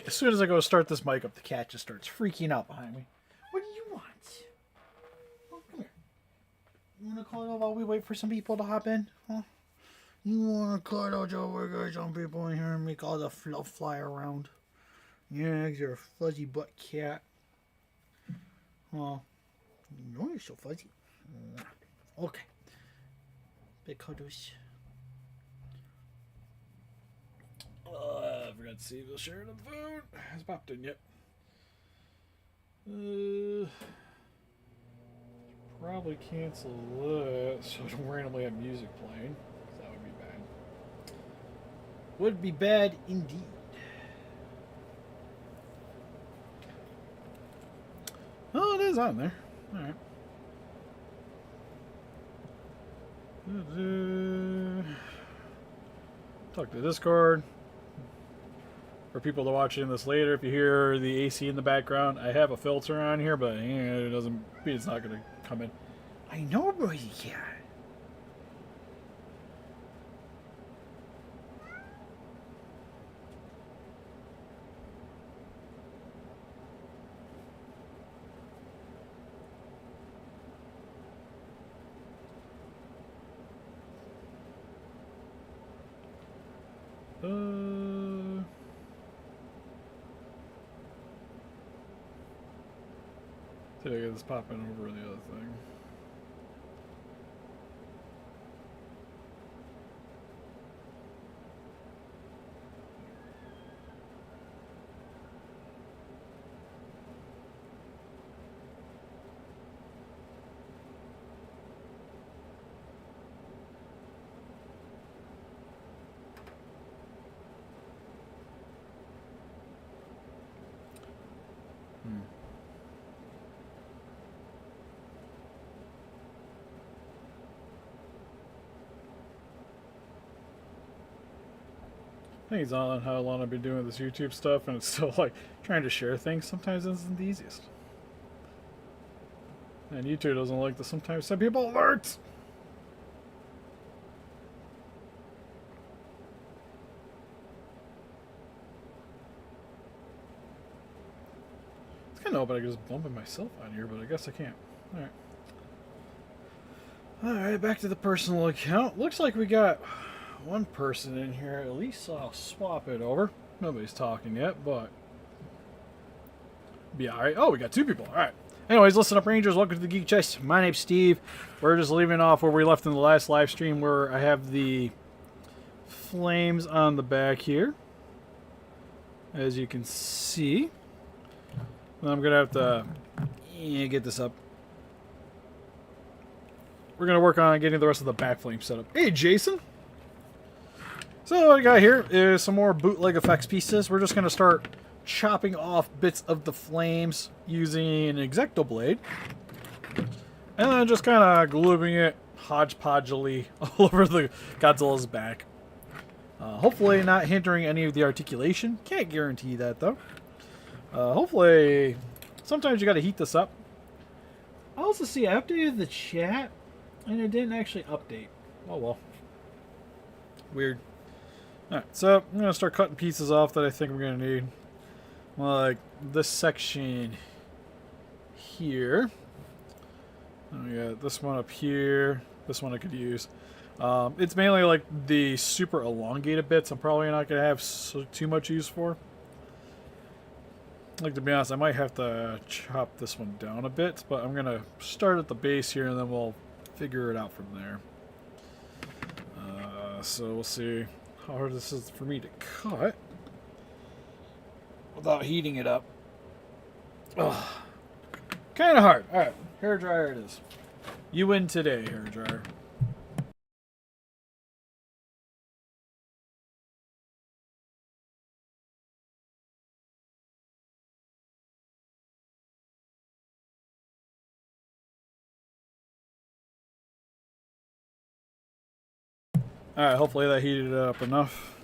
As soon as I go to start this mic up, the cat just starts freaking out behind me. What do you want? Oh, come here. You want to cuddle while we wait for some people to hop in? Huh? You want to cuddle till we get some people in here and make all the fluff fly around? Yeah, you're a fuzzy butt cat. Oh, you're so fuzzy. Okay. Big cuddles. I forgot to see if they'll share the phone. Has popped in yet. Probably cancel that so I don't randomly have music playing. That would be bad. Would be bad indeed. Oh, it is on there. Alright. Talk to Discord. For people that are watching this later, if you hear the AC in the background, I have a filter on here, but it doesn't. It's not going to come in. I know, but yeah. See if I get this popping over the other thing. I think it's on how long I've been doing this YouTube stuff, and it's still like trying to share things. Sometimes isn't the easiest. And YouTube doesn't like to sometimes send people alerts. It's kind of open. I could just bump myself on here, but I guess I can't. Alright. Alright, back to the personal account. Looks like we got one person in here at least, so I'll swap it over. Nobody's talking yet, but be alright. Oh, we got two people. Alright. Anyways, listen up, Rangers. Welcome to the Geek Chest. My name's Steve. We're just leaving off where we left in the last live stream, where I have the flames on the back here, as you can see. And I'm gonna have to get this up. We're gonna work on getting the rest of the back flame set up. Hey, Jason. So what I got here is some more bootleg effects pieces. We're just going to start chopping off bits of the flames using an X-Acto blade. And then just kind of gluing it hodgepodgely all over the Godzilla's back. Hopefully not hindering any of the articulation. Can't guarantee that though. Hopefully, sometimes you got to heat this up. I also see I updated the chat and it didn't actually update. Oh well. Weird. Alright, so I'm going to start cutting pieces off that I think we're going to need. Like this section here. And we got this one up here. This one I could use. It's mainly like the super elongated bits I'm probably not going to have too much use for. Like, to be honest, I might have to chop this one down a bit, but I'm going to start at the base here and then we'll figure it out from there. So we'll see how hard this is for me to cut without heating it up. Kind of hard. Alright, hairdryer it is. You win today, hairdryer. Alright, hopefully that heated it up enough.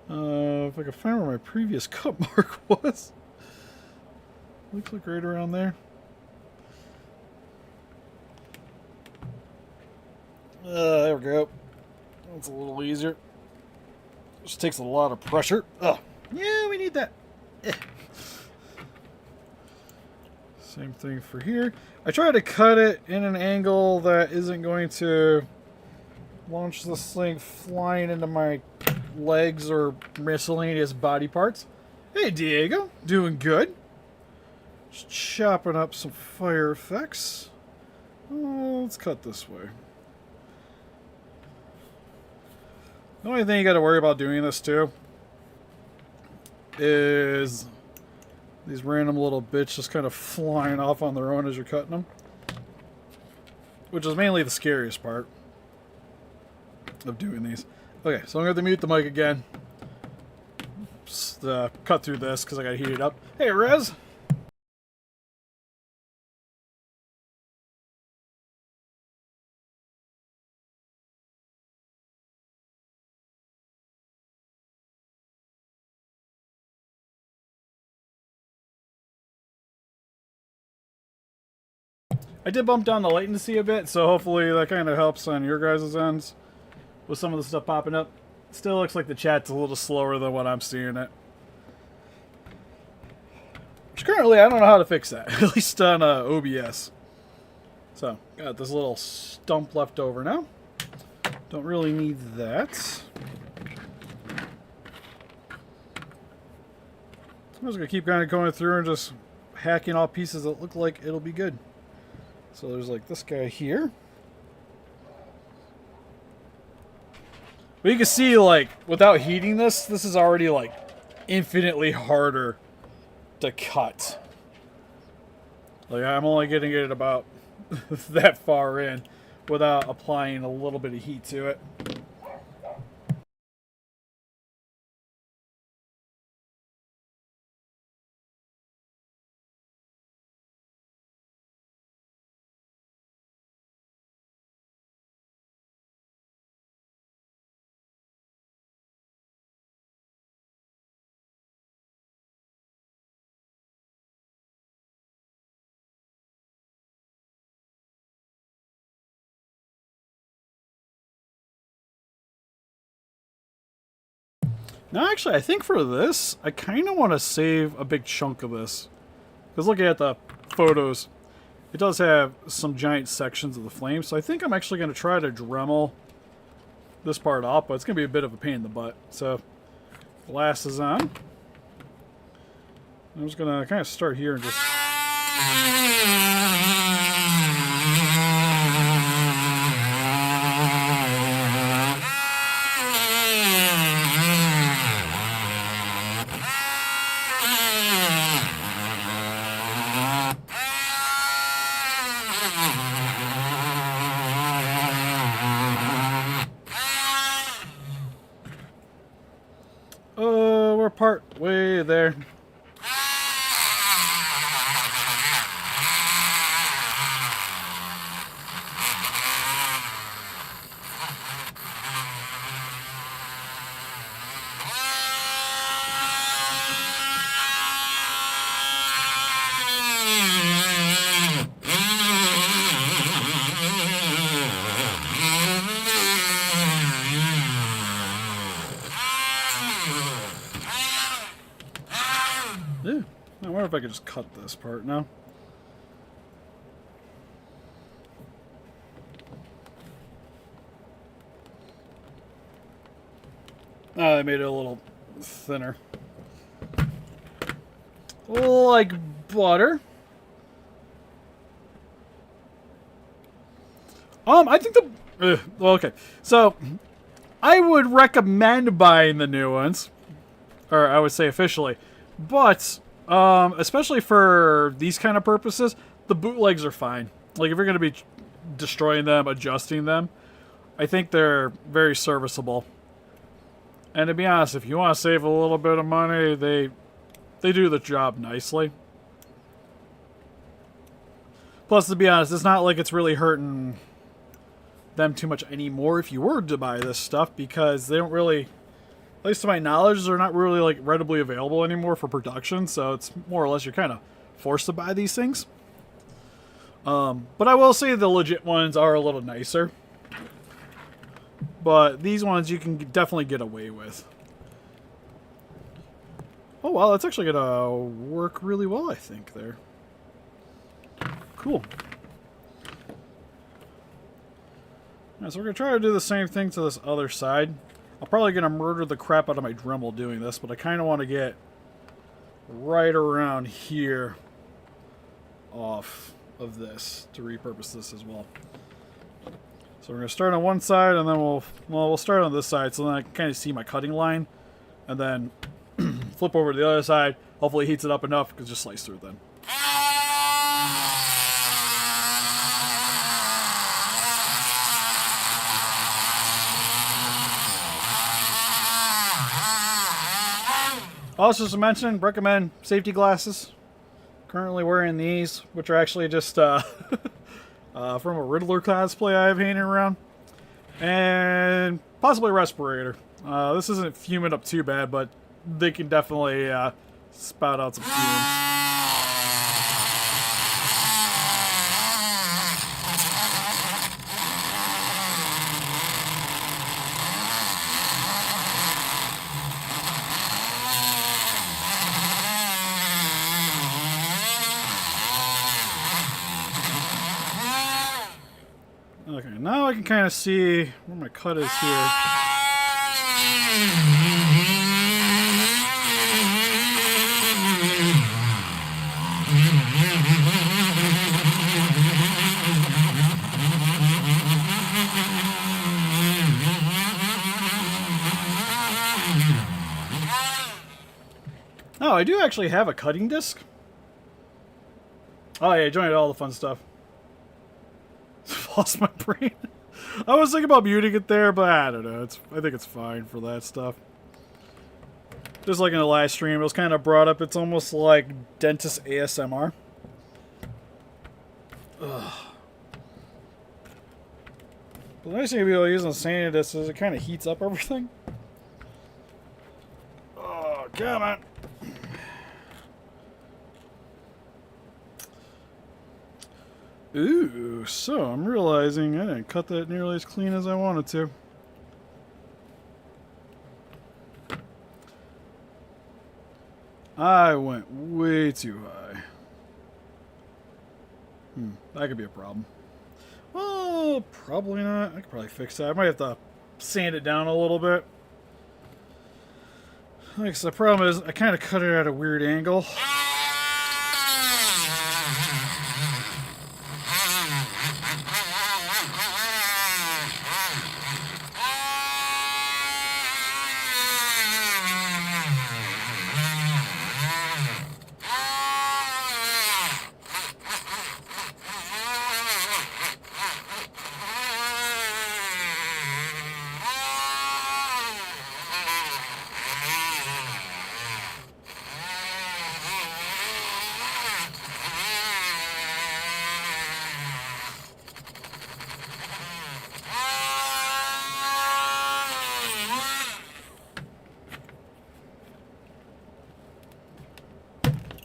If I can find where my previous cut mark was. Looks like right around there. There we go. That's a little easier. Just takes a lot of pressure. Ugh. Yeah, we need that. Same thing for here. I try to cut it in an angle that isn't going to launch this thing flying into my legs or miscellaneous body parts. Hey, Diego. Doing good. Just chopping up some fire effects. Let's cut this way. The only thing you got to worry about doing this too is these random little bits just kind of flying off on their own as you're cutting them. Which is mainly the scariest part of doing these. Okay, so I'm going to mute the mic again. Just cut through this because I got to heat it up. Hey, Rez! I did bump down the latency a bit, so hopefully that kind of helps on your guys' ends with some of the stuff popping up. Still looks like the chat's a little slower than what I'm seeing it. Which currently, I don't know how to fix that, at least on OBS. So, got this little stump left over now. Don't really need that. I'm just going to keep kind of going through and just hacking off pieces that look like it'll be good. So there's like this guy here. But you can see, like, without heating this, this is already, like, infinitely harder to cut. Like, I'm only getting it about that far in without applying a little bit of heat to it. Now, actually, I think for this, I kind of want to save a big chunk of this. Because looking at the photos, it does have some giant sections of the flame. So I think I'm actually going to try to Dremel this part off, but it's going to be a bit of a pain in the butt. So, glass is on. I'm just going to kind of start here and just... we're part way there. I wonder if I could just cut this part now. Oh, they made it a little thinner. Like butter. I think the... well, okay. So, I would recommend buying the new ones. Or I would say officially. But... especially for these kind of purposes, the bootlegs are fine. Like, if you're going to be destroying them, adjusting them, I think they're very serviceable. And to be honest, if you want to save a little bit of money, they do the job nicely. Plus, to be honest, it's not like it's really hurting them too much anymore if you were to buy this stuff, because they don't really... At least to my knowledge, they're not really like readily available anymore for production, so it's more or less you're kind of forced to buy these things. But I will say the legit ones are a little nicer. But these ones you can definitely get away with. Oh, wow, that's actually going to work really well, I think, there. Cool. Yeah, so we're going to try to do the same thing to this other side. I'm probably going to murder the crap out of my Dremel doing this, but I kind of want to get right around here off of this to repurpose this as well. So we're going to start on one side, and then we'll start on this side, so then I can kind of see my cutting line, and then flip over to the other side. Hopefully it heats it up enough, because just slice through it then. Also, to mention, recommend safety glasses. Currently wearing these, which are actually just from a Riddler cosplay I have hanging around. And possibly a respirator. This isn't fuming up too bad, but they can definitely spout out some fumes. Okay, now I can kind of see where my cut is here. Oh, I do actually have a cutting disc. Oh yeah, joined all the fun stuff. Lost my brain. I was thinking about muting it there, but I don't know. I think it's fine for that stuff. Just like in the last stream, it was kind of brought up. It's almost like dentist ASMR. Ugh. The nice thing about using the sanding disc is it kind of heats up everything. Oh, come on. Ooh, so I'm realizing I didn't cut that nearly as clean as I wanted to. I went way too high. That could be a problem. Well, probably not. I could probably fix that. I might have to sand it down a little bit. Like, so the problem is I kind of cut it at a weird angle.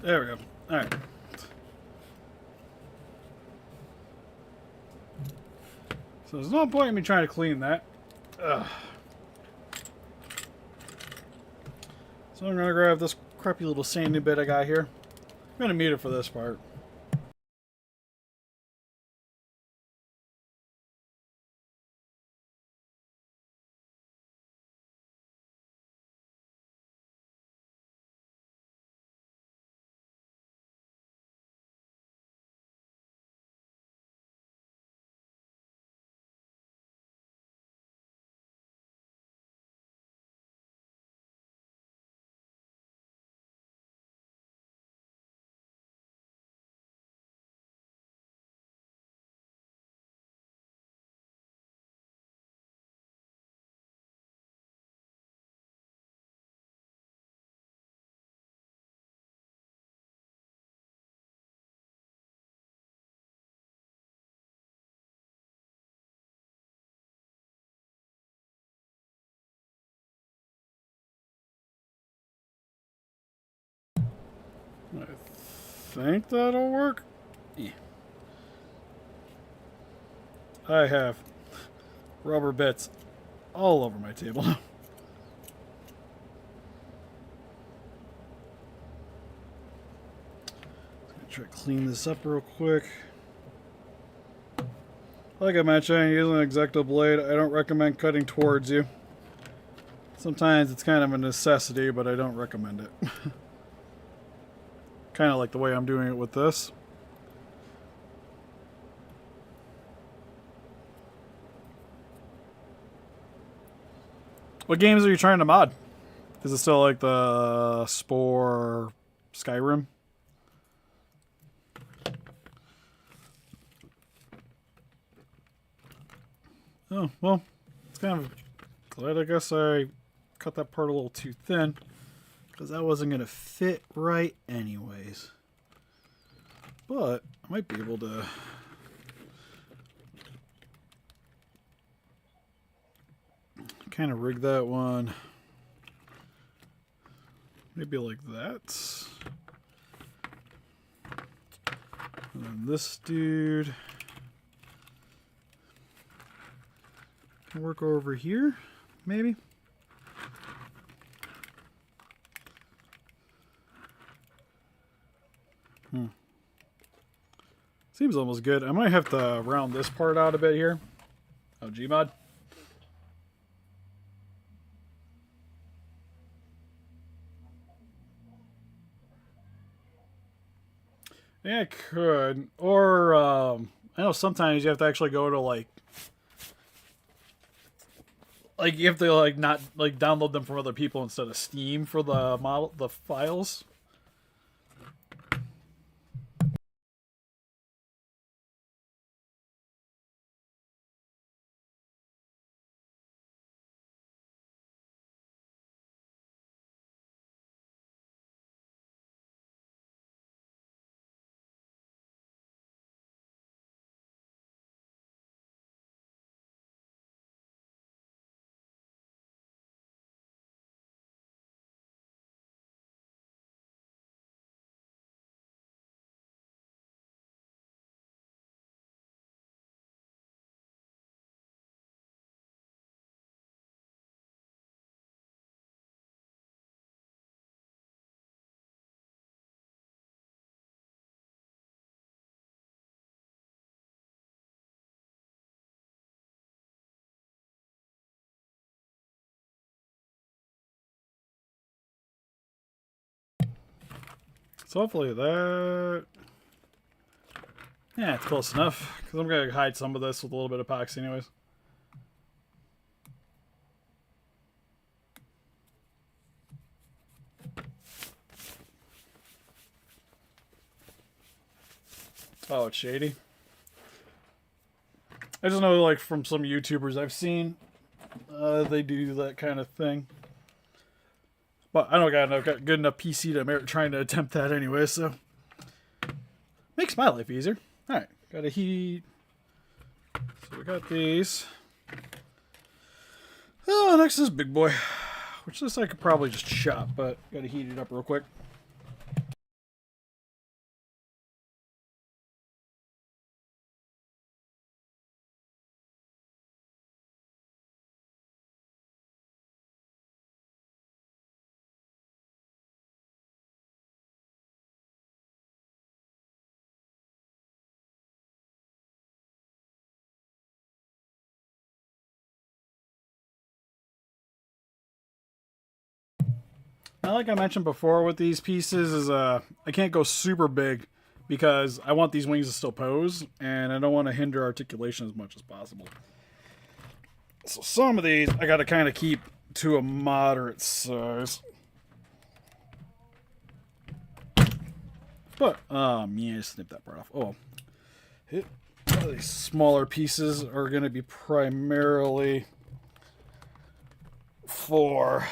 There we go. Alright. So there's no point in me trying to clean that. Ugh. So I'm going to grab this crappy little sanding bit I got here. I'm going to mute it for this part. I think that'll work. Yeah. I have rubber bits all over my table. try to clean this up real quick. Like I mentioned, using an X-Acto blade, I don't recommend cutting towards you. Sometimes it's kind of a necessity, but I don't recommend it. Kind of like the way I'm doing it with this. What games are you trying to mod? Is it still like the Spore Skyrim? Oh, well, it's kind of glad I guess I cut that part a little too thin, because that wasn't going to fit right anyways. But I might be able to kind of rig that one maybe like that. And then this dude can work over here, maybe. Seems almost good. I might have to round this part out a bit here. Oh, Gmod. Yeah, I could. Or, I know sometimes you have to actually go to, like you have to, like, not, like, download them from other people instead of Steam for the files. So hopefully that... Yeah, it's close enough. Because I'm going to hide some of this with a little bit of epoxy anyways. Oh, it's shady. I just know, like, from some YouTubers I've seen, they do that kind of thing. But I don't got a good enough PC to merit trying to attempt that anyway, so... Makes my life easier. Alright, got a heat. So we got these. Oh, next is big boy. Which this I could probably just chop, but gotta heat it up real quick. Now, like I mentioned before with these pieces, is I can't go super big because I want these wings to still pose, and I don't want to hinder articulation as much as possible. So some of these I got to kind of keep to a moderate size. But, yeah, snip that part off. Oh, these smaller pieces are going to be primarily for...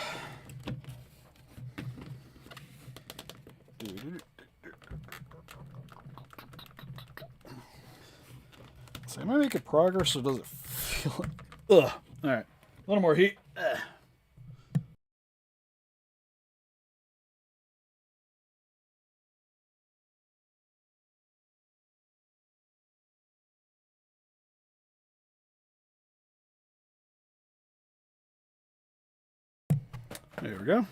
So am I making progress or does it feel like... Ugh. Alright. A little more heat. Ugh. There we go.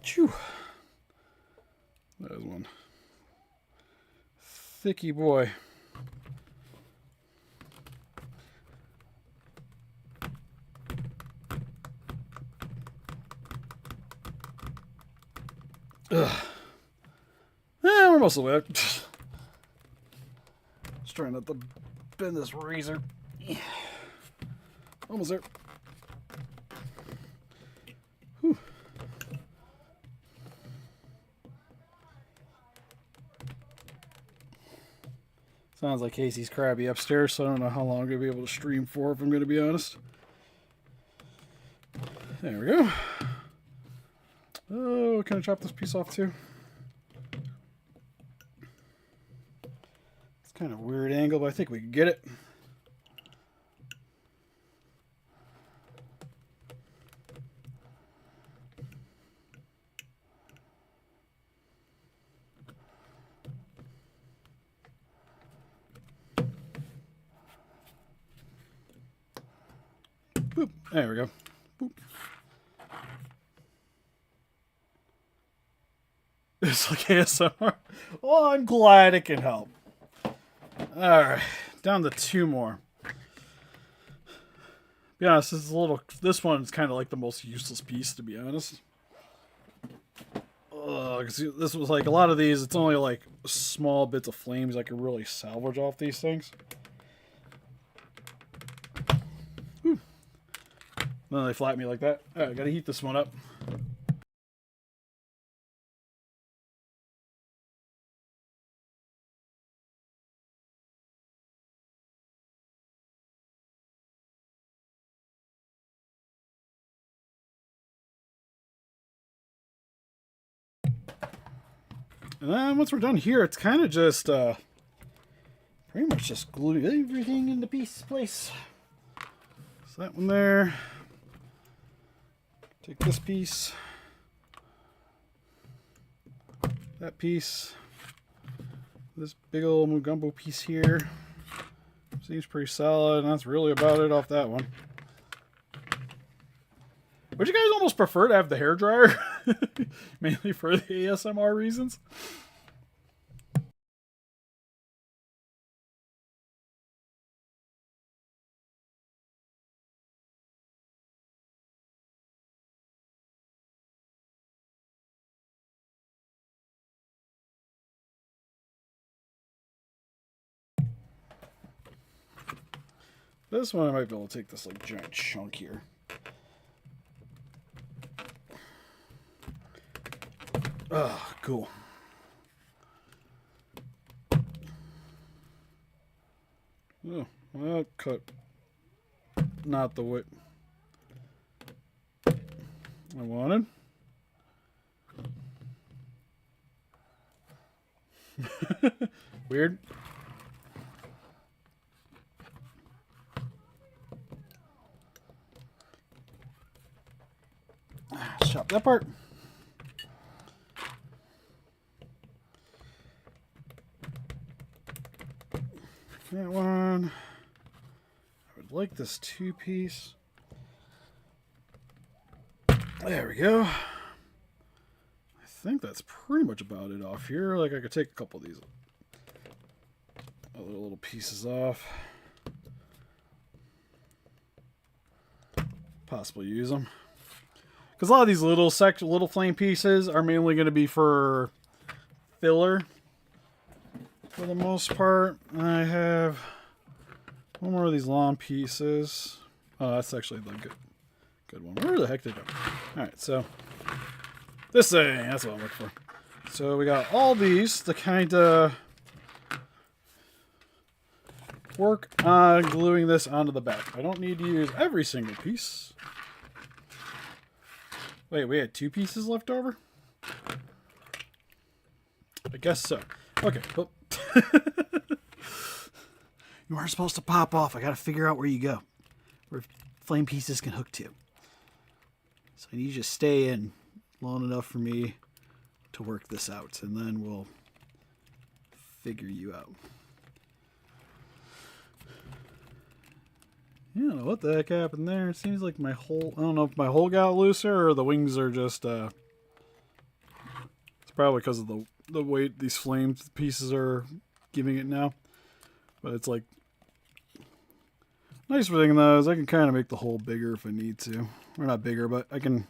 Phew. That was one. Thicky boy. Ugh. We're mostly wet. Just trying not to bend this razor. Yeah. Almost there. Whew. Sounds like Casey's crabby upstairs, so I don't know how long I'm going to be able to stream for, if I'm going to be honest. There we go. Oh, can I chop this piece off too? It's kind of a weird angle, but I think we can get it. Boop. There we go. Boop. It's like ASMR. Well, I'm glad it can help. Alright. Down to 2 more. Be honest, this one's kind of like the most useless piece, to be honest. Because this was like, a lot of these, it's only like small bits of flames I can really salvage off these things. Whew. Then they flatten me like that. Alright, gotta heat this one up. And then once we're done here, it's kind of just pretty much just glue everything into place. So that one there. Take this piece. That piece. This big old Mugumbo piece here. Seems pretty solid, and that's really about it off that one. Would you guys almost prefer to have the hairdryer? Mainly for the ASMR reasons? This one I might be able to take this like giant chunk here. Oh, cool. Oh, well, cut. Not the way I wanted. Weird. Let's chop that part. That one. I would like this 2-piece. There we go. I think that's pretty much about it off here. Like, I could take a couple of these other little pieces off. Possibly use them. Because a lot of these little flame pieces are mainly going to be for filler. For the most part, I have one more of these long pieces. Oh, that's actually the good one. Where the heck did it go? Alright, so this thing, that's what I'm looking for. So we got all these to kind of work on gluing this onto the back. I don't need to use every single piece. Wait, we had 2 pieces left over? I guess so. Okay, well, you aren't supposed to pop off. I got to figure out where you go, where flame pieces can hook to. So I need you to stay in long enough for me to work this out, and then we'll figure you out. I don't know what the heck happened there. It seems like my whole, I don't know if my hole got looser or the wings are just probably because of the weight these flame pieces are giving it now. But it's like nice thing though is I can kind of make the hole bigger if I need to. Or not bigger, but I can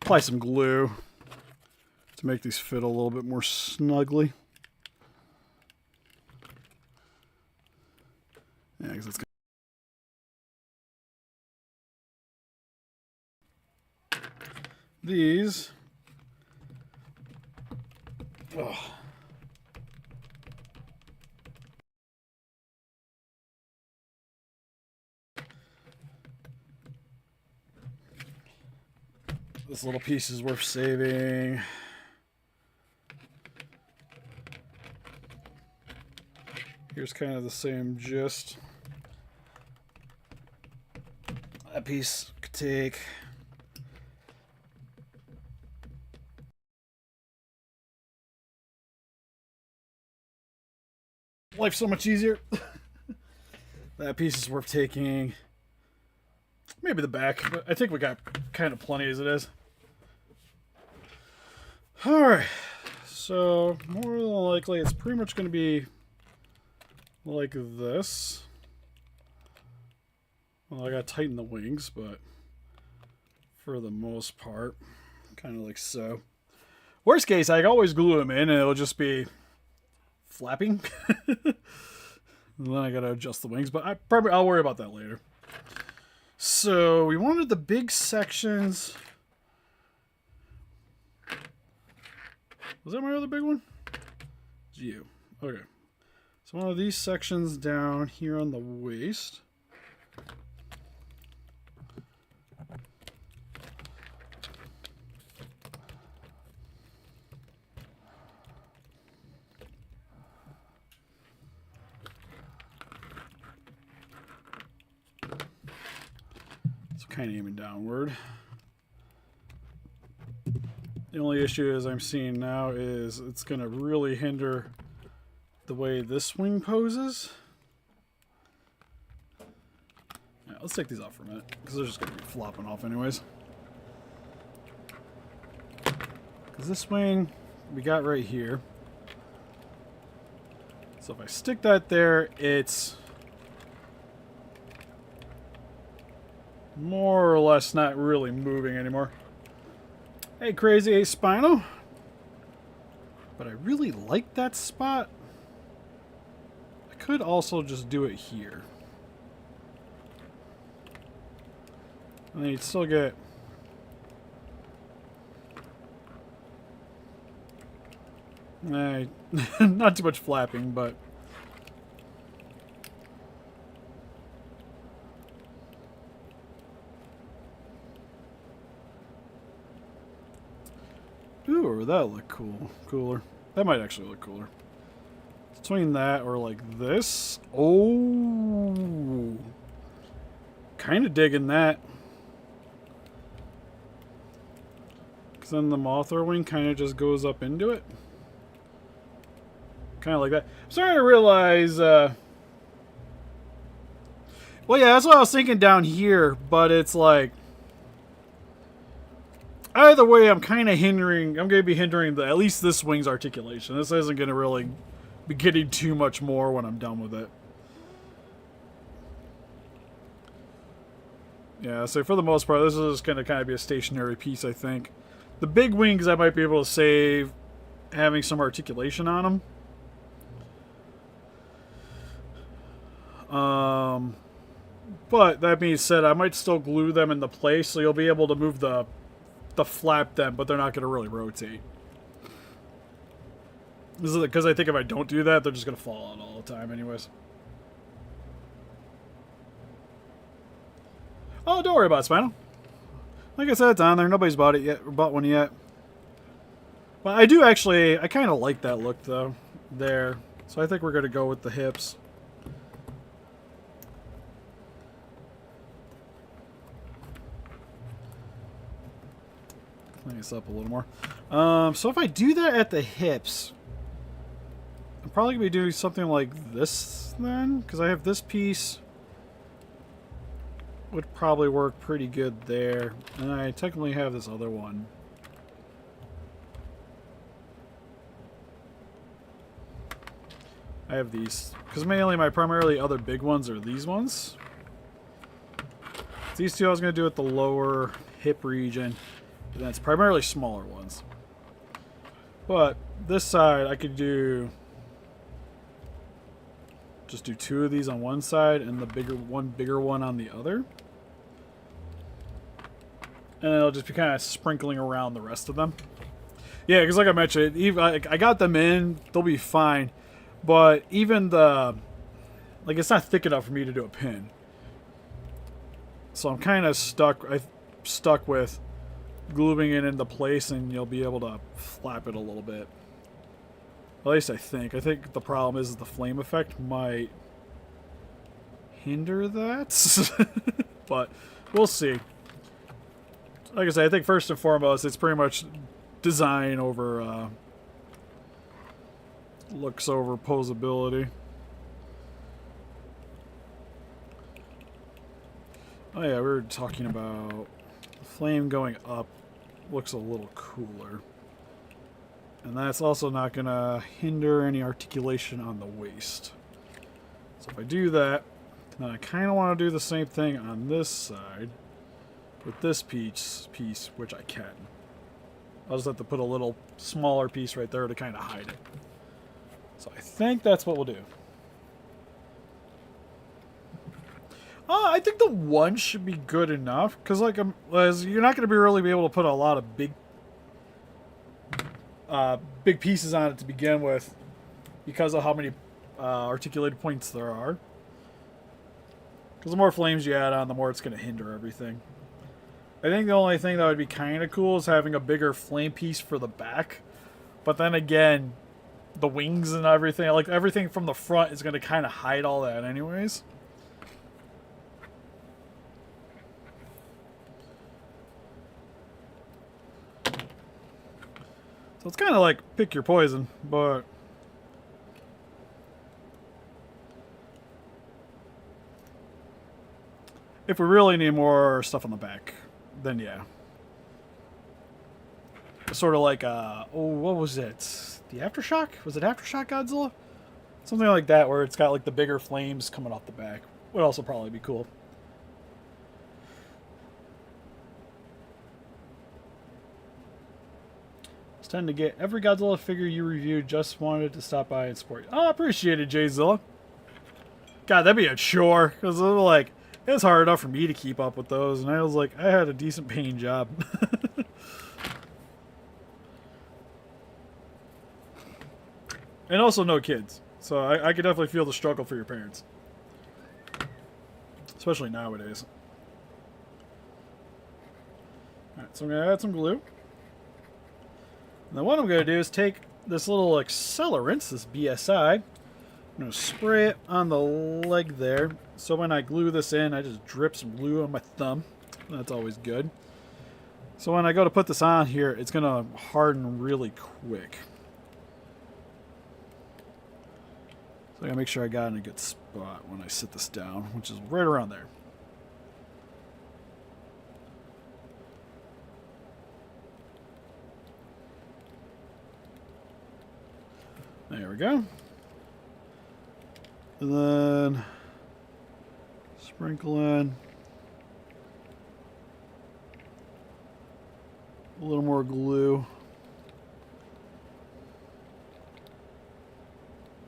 apply some glue to make these fit a little bit more snugly. Yeah, because it's these. Oh. This little piece is worth saving. Here's kind of the same gist. That piece could take life so much easier. That piece is worth taking. Maybe the back, but I think we got kind of plenty as it is. Alright, so more than likely it's pretty much going to be like this. Well, I got to tighten the wings, but for the most part, kind of like so. Worst case, I can always glue them in and it'll just be flapping. And then I got to adjust the wings, but I'll worry about that later. So we wanted the big sections. Was that my other big one? It's you. Okay. So one of these sections down here on the waist. So kind of aiming downward. The only issue is I'm seeing now is it's going to really hinder the way this wing poses. Yeah, let's take these off for a minute because they're just going to be flopping off anyways. Because this wing we got right here. So if I stick that there, it's more or less not really moving anymore. Hey, Crazy Ace Spino. But I really like that spot. I could also just do it here. And then you'd still get... not too much flapping, but... Ooh, that look cooler. That might actually look cooler. Between that or like this. Oh, kind of digging that. Because then the Mothra wing kind of just goes up into it. Kind of like that. I'm starting to realize. Well, yeah, that's what I was thinking down here, but it's like. Either way, I'm kind of hindering... I'm going to be hindering at least this wing's articulation. This isn't going to really be getting too much more when I'm done with it. Yeah, so for the most part, this is going to kind of be a stationary piece, I think. The big wings, I might be able to save having some articulation on them. But that being said, I might still glue them into place, so you'll be able to move the flap them, but they're not going to really rotate. This is because I think if I don't do that, they're just going to fall out all the time anyways. Oh, don't worry about it, Spinal. Like I said, it's on there. Nobody's bought it yet, or bought one yet. But I do actually, I kind of like that look though, there. So I think we're going to go with the hips. Clean this up a little more. So if I do that at the hips, I'm probably going to be doing something like this then, because I have this piece would probably work pretty good there. And I technically have this other one. I have these. Because mainly my primarily other big ones are these ones. These two I was going to do at the lower hip region. And that's primarily smaller ones. But this side I could do... just do 2 of these on one side and the bigger one on the other. And it'll just be kind of sprinkling around the rest of them. Yeah, because like I mentioned, even, I got them in. They'll be fine. But even the... like, it's not thick enough for me to do a pin. So I'm kind of stuck with gluing it into place, and you'll be able to flap it a little bit. At least I think. I think the problem is the flame effect might hinder that. But we'll see. Like I said, I think first and foremost, it's pretty much design over looks over posability. Oh yeah, we were talking about the flame going up looks a little cooler. And that's also not going to hinder any articulation on the waist. So if I do that, then I kind of want to do the same thing on this side with this piece, which I can. I'll just have to put a little smaller piece right there to kind of hide it. So I think that's what we'll do. I think the 1 should be good enough, because like you're not going to really be able to put a lot of big pieces on it to begin with, because of how many articulated points there are. Because the more flames you add on, the more it's going to hinder everything. I think the only thing that would be kind of cool is having a bigger flame piece for the back. But then again, the wings and everything, like everything from the front is going to kind of hide all that anyways. So it's kind of like pick your poison, but if we really need more stuff on the back, then yeah. Sort of like, oh, what was it? The Aftershock? Was it Aftershock Godzilla? Something like that, where it's got like the bigger flames coming off the back. Would also probably be cool. Tend to get every Godzilla figure you reviewed. Just wanted to stop by and support you. Oh, appreciate it, Jzilla. God, that'd be a chore, because like it was hard enough for me to keep up with those, and I was like, I had a decent paying job. And also no kids, so I could definitely feel the struggle for your parents, especially nowadays. All right, so I'm gonna add some glue. And then what I'm going to do is take this little accelerant, this BSI, I'm going to spray it on the leg there. So when I glue this in, I just drip some glue on my thumb. That's always good. So when I go to put this on here, it's going to harden really quick. So I got to make sure I got it in a good spot when I sit this down, which is right around there. There we go. And then sprinkle in a little more glue.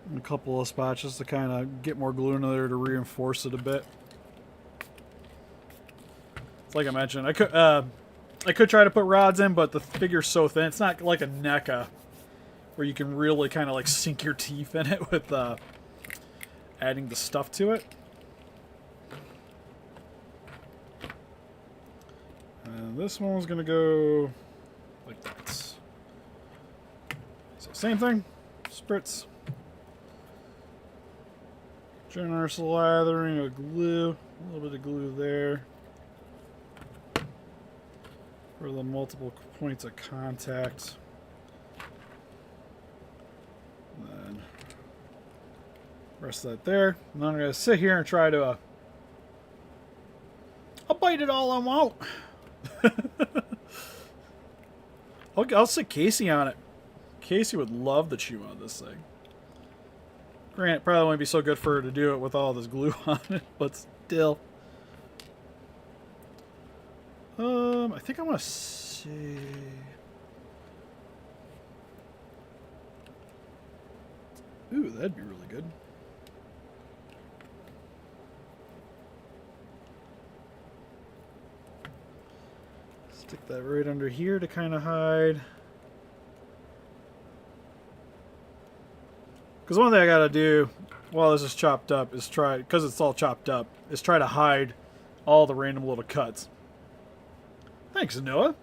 And a couple of spots just to kind of get more glue in there to reinforce it a bit. It's like I mentioned, I could try to put rods in, but the figure's so thin. It's not like a NECA, where you can really kind of like sink your teeth in it with adding the stuff to it. And this one's going to go like that. So same thing, spritz. Generous lathering of glue, a little bit of glue there for the multiple points of contact. Then rest of that there. And then I'm going to sit here and try to I'll bite it all I want. I'll sit Casey on it. Casey would love to chew on this thing. Granted, probably wouldn't be so good for her to do it with all this glue on it, but still. I think I want to see. Ooh, that'd be really good. Stick that right under here to kind of hide. Because one thing I gotta do while this is chopped up is try, because it's all chopped up, is try to hide all the random little cuts. Thanks, Noah.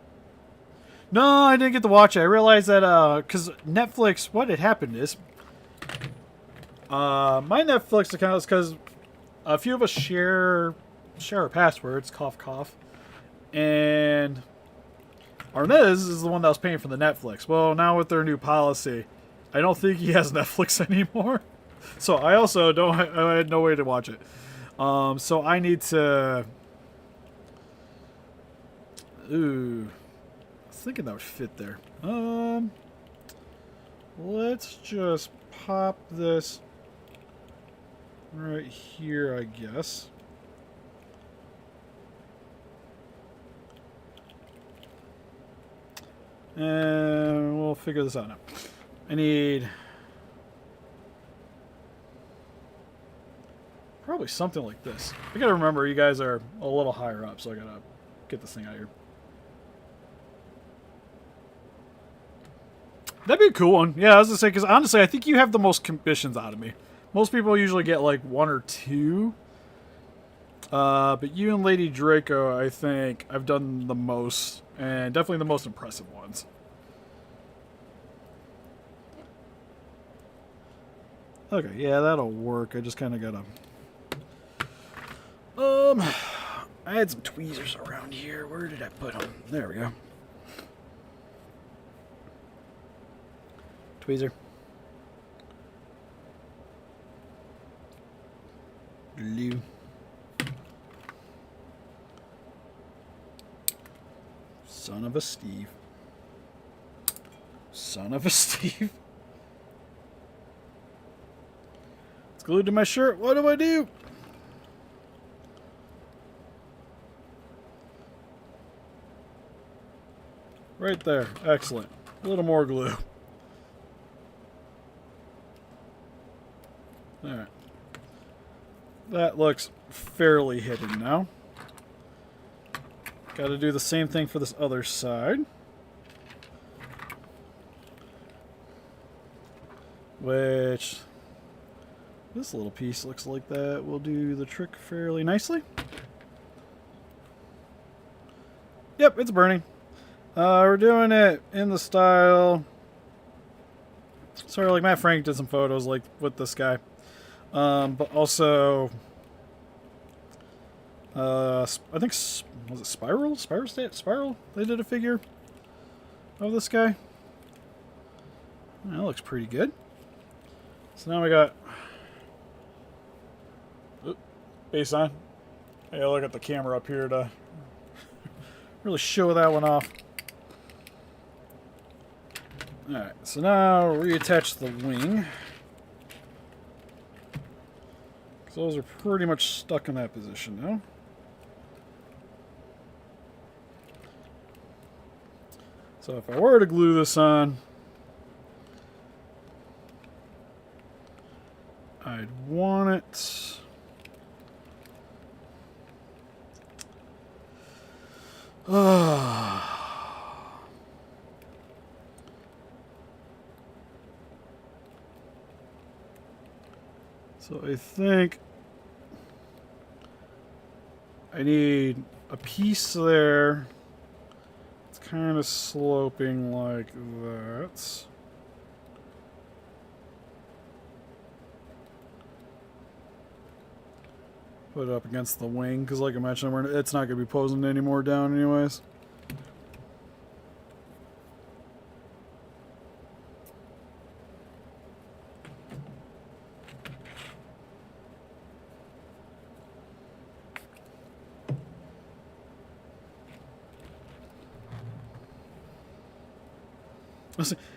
No, I didn't get to watch it. I realized that, because Netflix, what had happened is, my Netflix account is because a few of us share our passwords, cough, cough, and Arnez is the one that was paying for the Netflix. Well, now with their new policy, I don't think he has Netflix anymore. So I also don't. I had no way to watch it. So I need to. Ooh, I was thinking that would fit there. Let's just pop this right here, I guess. And we'll figure this out now. I need probably something like this. I gotta remember you guys are a little higher up, so I gotta get this thing out of here. That'd be a cool one. Yeah, I was gonna say, because honestly, I think you have the most commissions out of me. Most people usually get like 1 or 2. But you and Lady Draco, I think, I've done the most, and definitely the most impressive ones. Okay, yeah, that'll work. I just kind of gotta... I had some tweezers around here. Where did I put them? There we go. Tweezer. Blue. Son of a Steve. Son of a Steve. It's glued to my shirt. What do I do? Right there. Excellent. A little more glue. Alright. That looks fairly hidden now. Got to do the same thing for this other side. Which, this little piece looks like that will do the trick fairly nicely. Yep, it's burning. We're doing it in the style, sort of like Matt Frank did some photos like with this guy. But also, I think, was it Spiral? Spiral? They did a figure of this guy. That looks pretty good. So now we got... Base on. I gotta look at the camera up here to really show that one off. Alright, so now reattach the wing. Because those are pretty much stuck in that position now. So if I were to glue this on, I'd want it... So I think I need a piece there. It's kind of sloping like that. Put it up against the wing, because like I mentioned, it's not going to be posing any more down anyways.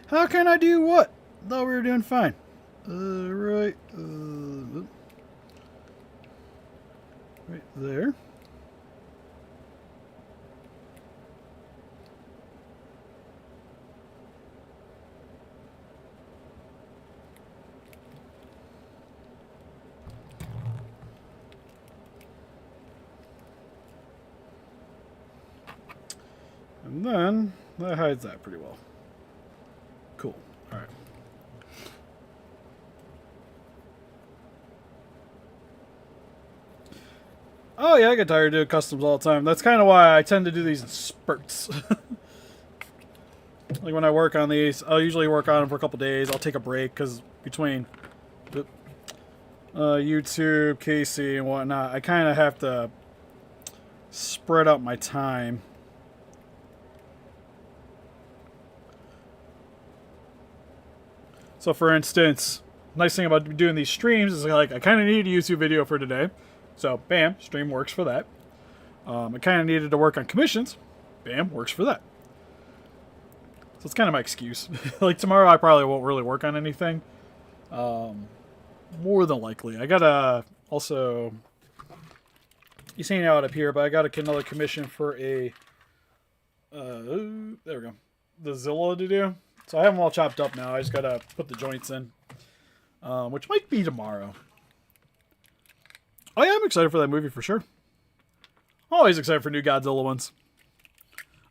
How can I do what? Thought we were doing fine. Right, right there. And then that hides that pretty well. Cool. All right. Oh yeah, I get tired of doing customs all the time. That's kind of why I tend to do these in spurts. Like when I work on these, I'll usually work on them for a couple days. I'll take a break because between YouTube, Casey, and whatnot, I kind of have to spread out my time. So for instance, nice thing about doing these streams is like I kind of needed a YouTube video for today. So bam, stream works for that. I kind of needed to work on commissions. Bam, works for that. So it's kind of my excuse. Like tomorrow I probably won't really work on anything. More than likely. I gotta also... You see now up here, but I got another commission for a... there we go. The Zilla to do. So I have them all chopped up now. I just gotta put the joints in. Which might be tomorrow. Oh yeah, I'm excited for that movie for sure. Always excited for new Godzilla ones.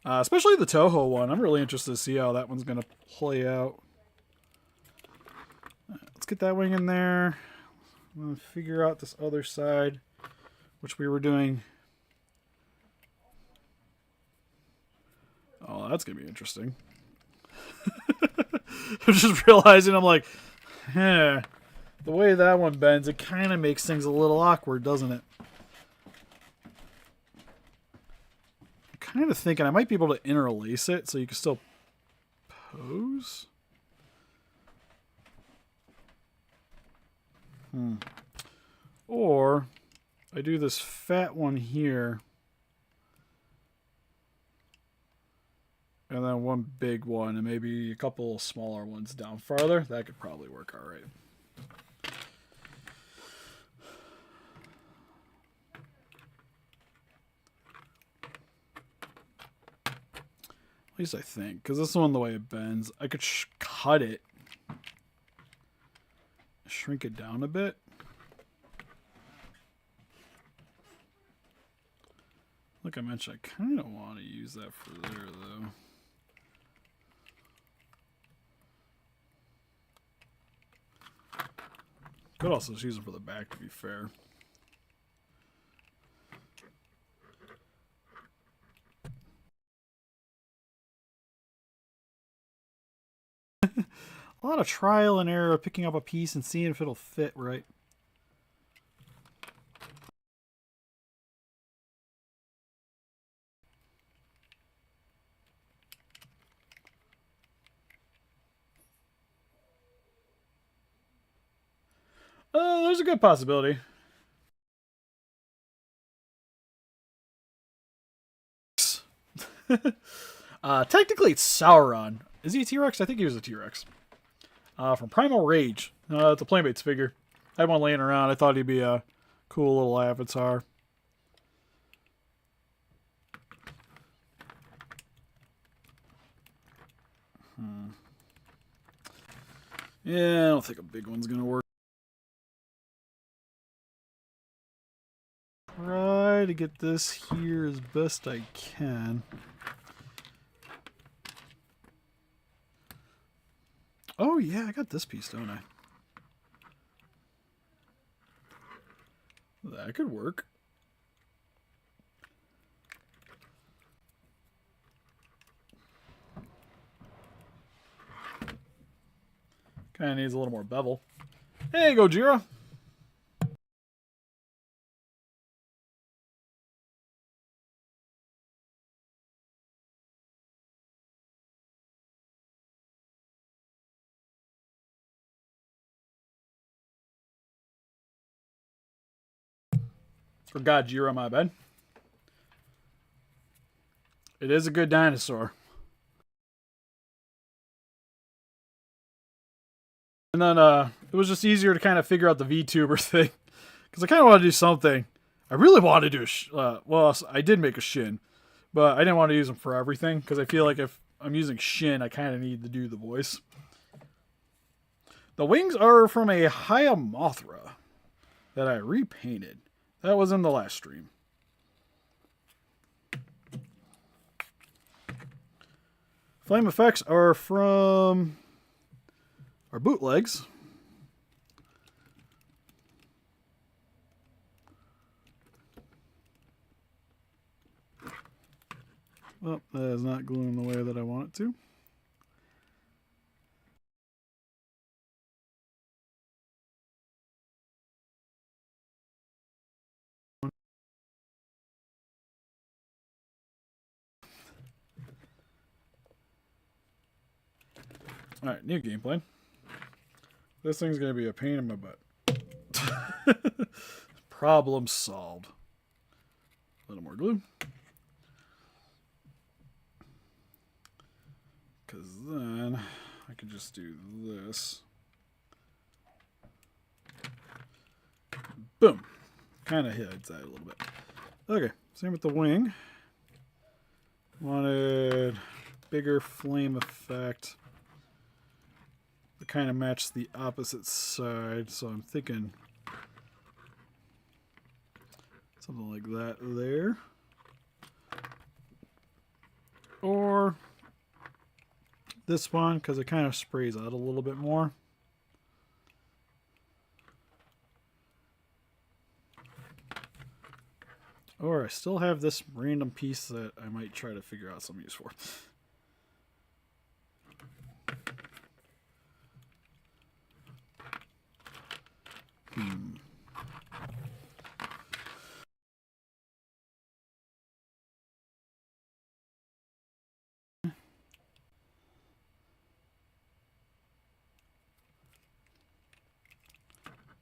Especially the Toho one. I'm really interested to see how that one's going to play out. Let's get that wing in there. I'm going to figure out this other side, which we were doing. Oh, that's going to be interesting. I'm just realizing, I'm like, the way that one bends, it kind of makes things a little awkward, doesn't it? Kind of thinking I might be able to interlace it so you can still pose. Or I do this fat one here and then one big one and maybe a couple smaller ones down farther. That could probably work all right. At least I think, because this one, the way it bends, I could cut it, shrink it down a bit. Like I mentioned, I kind of want to use that for there, though. Could also just use it for the back, to be fair. A lot of trial and error of picking up a piece and seeing if it'll fit right. There's a good possibility. Technically it's Sauron. Is he a T-Rex? I think he was a T-Rex. From Primal Rage. It's a Playmates figure. I had one laying around. I thought he'd be a cool little avatar. Yeah, I don't think a big one's gonna work. Try to get this here as best I can. Oh yeah, I got this piece, don't I? That could work. Kind of needs a little more bevel. Hey, Gojira. For Godzilla, my bad. It is a good dinosaur. And then it was just easier to kind of figure out the VTuber thing. Because I kind of want to do something. I really want to do well, I did make a Shin. But I didn't want to use them for everything. Because I feel like if I'm using Shin, I kind of need to do the voice. The wings are from a Mothra that I repainted. That was in the last stream. Flame effects are from our bootlegs. Well, that is not gluing the way that I want it to. Alright, new game plan. This thing's going to be a pain in my butt. Problem solved. A little more glue. Because then I could just do this. Boom. Kind of hides that a little bit. Okay, same with the wing. Wanted bigger flame effect. To kind of match the opposite side, so I'm thinking something like that there. Or this one, because it kind of sprays out a little bit more. Or I still have this random piece that I might try to figure out some use for.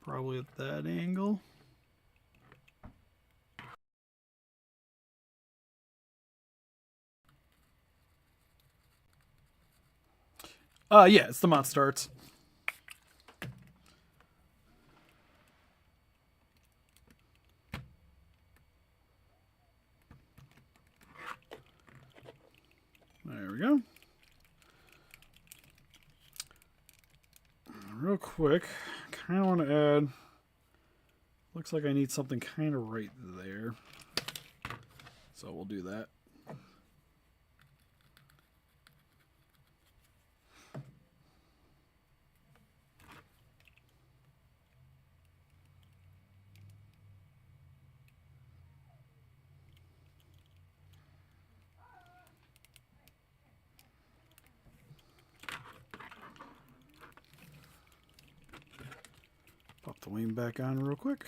Probably at that angle. Yeah, it's the Monsterarts. There we go. Real quick, kind of want to add, looks like I need something kind of right there. So we'll do that. Pop the wing back on real quick.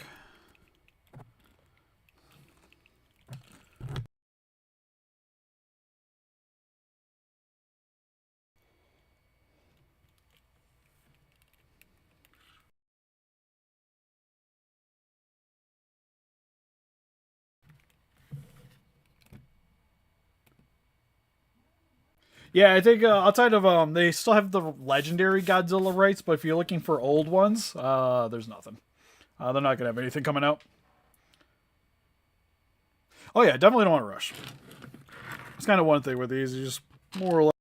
Yeah, I think outside of they still have the legendary Godzilla rights, but if you're looking for old ones, there's nothing. They're not gonna have anything coming out. Oh yeah, definitely don't want to rush. It's kind of one thing with these, you just more or less.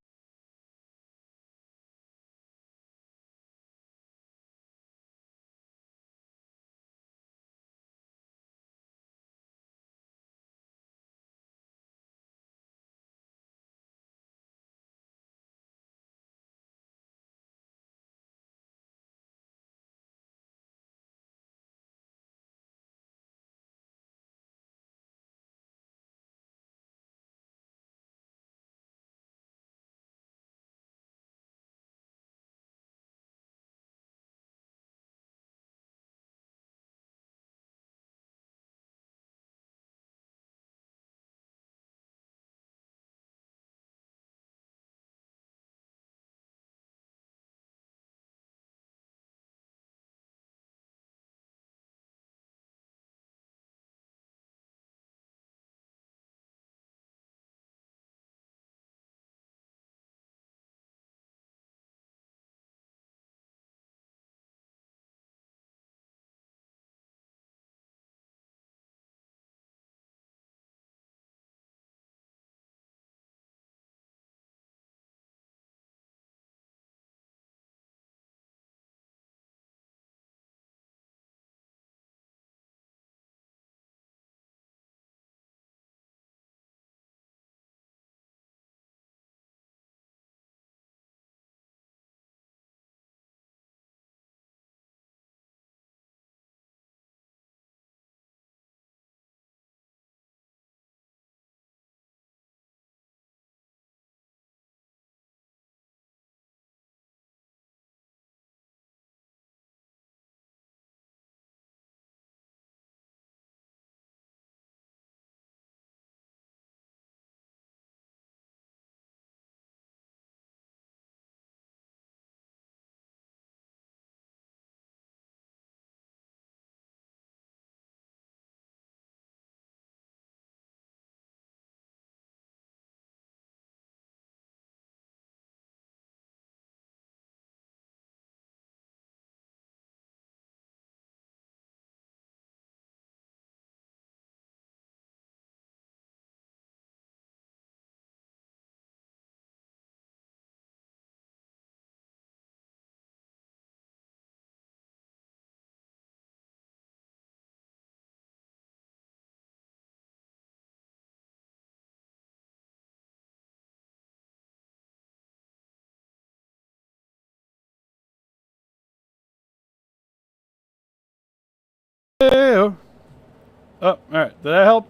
Oh, alright. Did that help?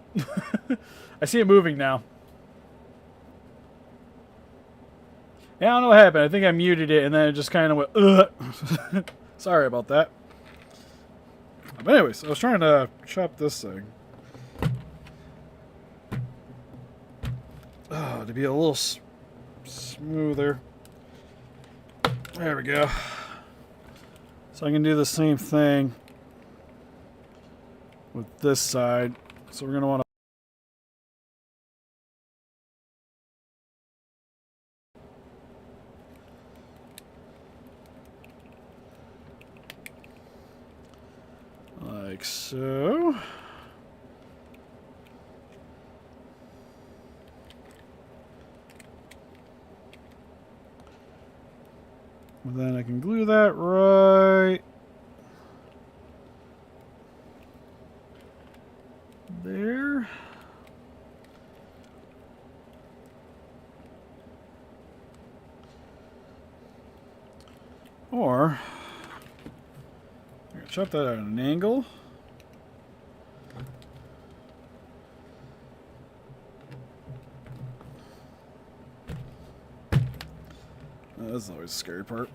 I see it moving now. Yeah, I don't know what happened. I think I muted it and then it just kind of went, ugh. Sorry about that. But anyways, I was trying to chop this thing. Oh, to be a little smoother. There we go. So I can do the same thing with this side. So we're going to want to... like so. And then I can glue that right there. Or I'm gonna chop that at an angle. That's always the scary part.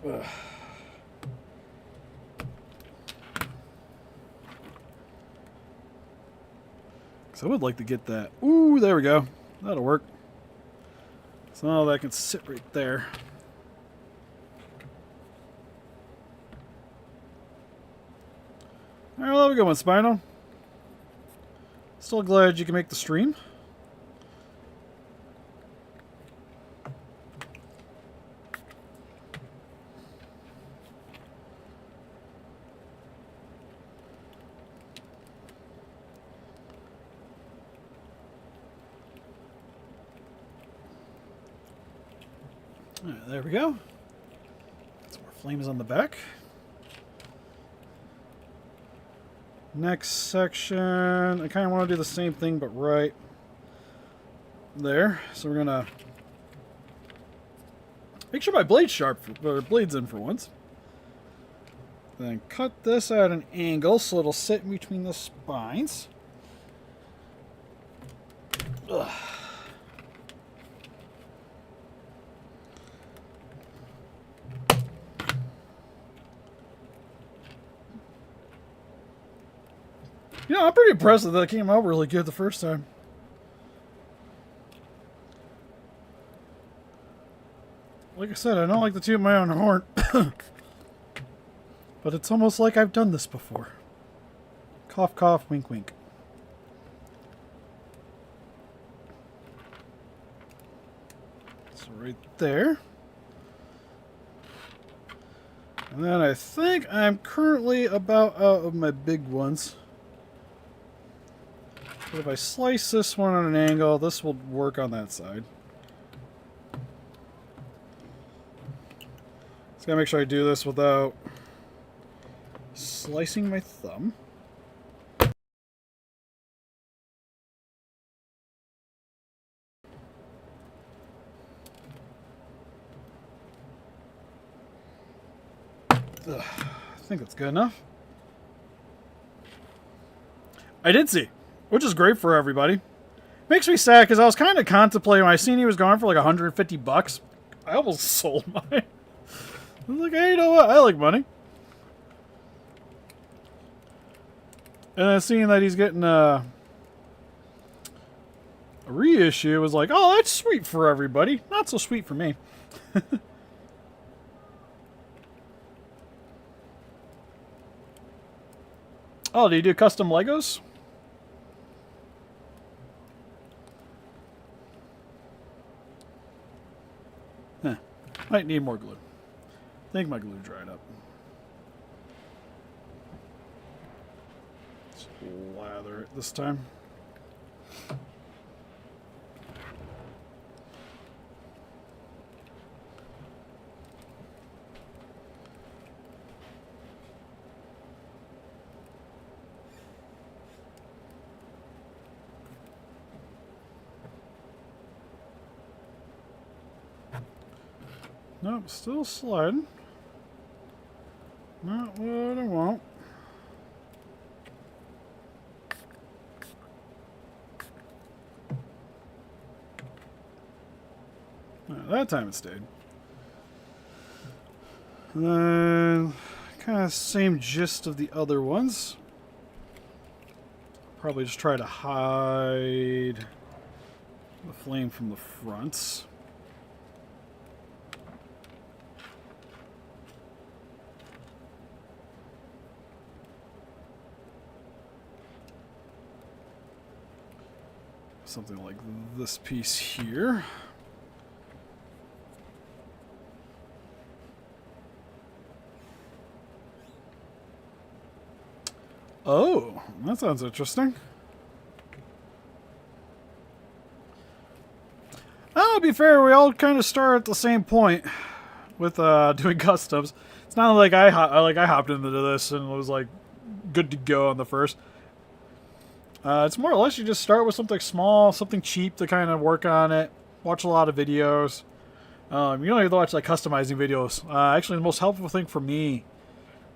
Ugh. So I would like to get that. Ooh, there we go. That'll work. So now that can sit right there. Alright, well, there we go, Spino. Still glad you can make the stream. Alright, there we go. Got some more flames on the back. Next section, I kind of want to do the same thing, but right there. So we're gonna make sure my blade's sharp, or blade's in for once. Then cut this at an angle so it'll sit in between the spines. Ugh. You know, I'm pretty impressed that came out really good the first time. Like I said, I don't like to toot my own horn. But it's almost like I've done this before. Cough, cough, wink, wink. So right there. And then I think I'm currently about out of my big ones. But if I slice this one at an angle, this will work on that side. Just gotta make sure I do this without slicing my thumb. Ugh, I think that's good enough. I did see, which is great for everybody. Makes me sad because I was kind of contemplating when I seen he was going for like 150 bucks. I almost sold mine. I was like, hey, you know what? I like money. And then seeing that he's getting a reissue was like, oh, that's sweet for everybody. Not so sweet for me. Oh, do you do custom Legos? Huh. Might need more glue. I think my glue dried up. Let's lather it this time. Nope, still sliding. Not what I want. That time it stayed. And then, kind of same gist of the other ones. Probably just try to hide the flame from the fronts. Something like this piece here. Oh, that sounds interesting. To be fair, we all kind of start at the same point with doing customs. It's not like I hopped into this and was like good to go on the first. It's more or less you just start with something small, something cheap to kind of work on it. Watch a lot of videos. You don't have to watch like customizing videos. Actually, the most helpful thing for me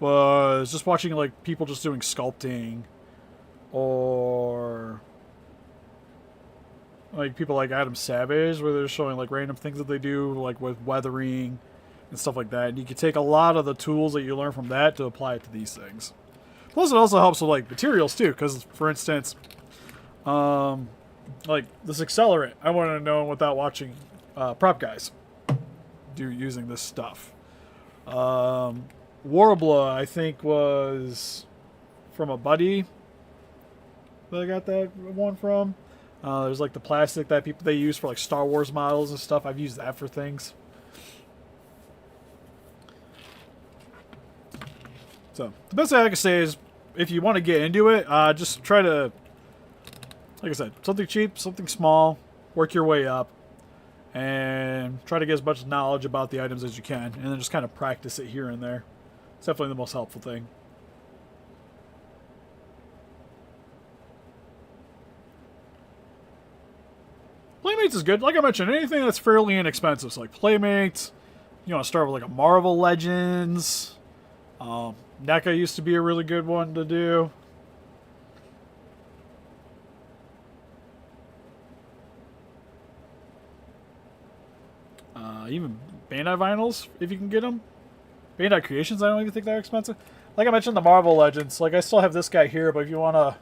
was just watching like people just doing sculpting, or like people like Adam Savage, where they're showing like random things that they do, like with weathering and stuff like that. And you can take a lot of the tools that you learn from that to apply it to these things. Plus, it also helps with like materials too, because for instance, like this accelerant, I want to know without watching prop guys using this stuff. Warbler, I think, was from a buddy that I got that one from. There's like the plastic that they use for like Star Wars models and stuff. I've used that for things. So the best thing I can say is, if you want to get into it, just try to, like I said, something cheap, something small, work your way up, and try to get as much knowledge about the items as you can, and then just kind of practice it here and there. It's definitely the most helpful thing. Playmates is good. Like I mentioned, anything that's fairly inexpensive. So like Playmates, you want to start with like a Marvel Legends. NECA used to be a really good one to do. Even Bandai vinyls, if you can get them. Bandai Creations, I don't even think they're expensive. Like I mentioned, the Marvel Legends. Like I still have this guy here, but if you want to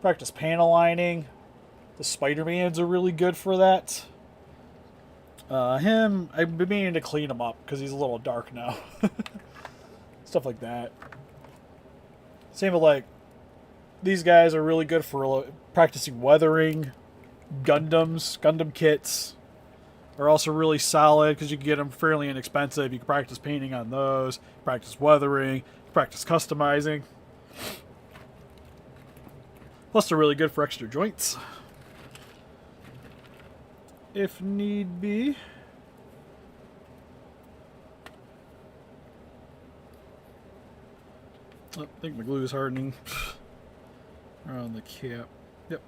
practice panel lining, the Spider-Mans are really good for that. Him, I've been meaning to clean him up because he's a little dark now. Stuff like that. Same with like, these guys are really good for practicing weathering. Gundam kits are also really solid because you can get them fairly inexpensive. You can practice painting on those, practice weathering, practice customizing. Plus they're really good for extra joints, if need be. Oh, I think my glue is hardening around the cap. Yep.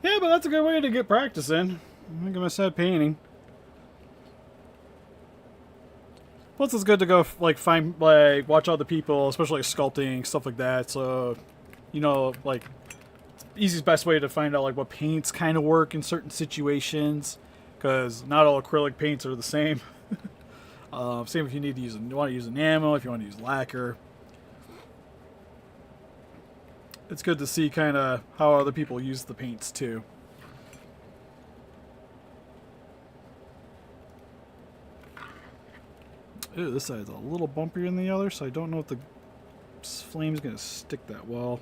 Yeah, but that's a good way to get practice in. I'm gonna start painting. Plus, it's good to go watch other people, especially like sculpting stuff like that. So, you know, like, easiest best way to find out like what paints kind of work in certain situations, because not all acrylic paints are the same. Same if you want to use enamel, if you want to use lacquer. It's good to see kind of how other people use the paints too. Ew, this side's a little bumpier than the other, so I don't know if the flame's going to stick that well.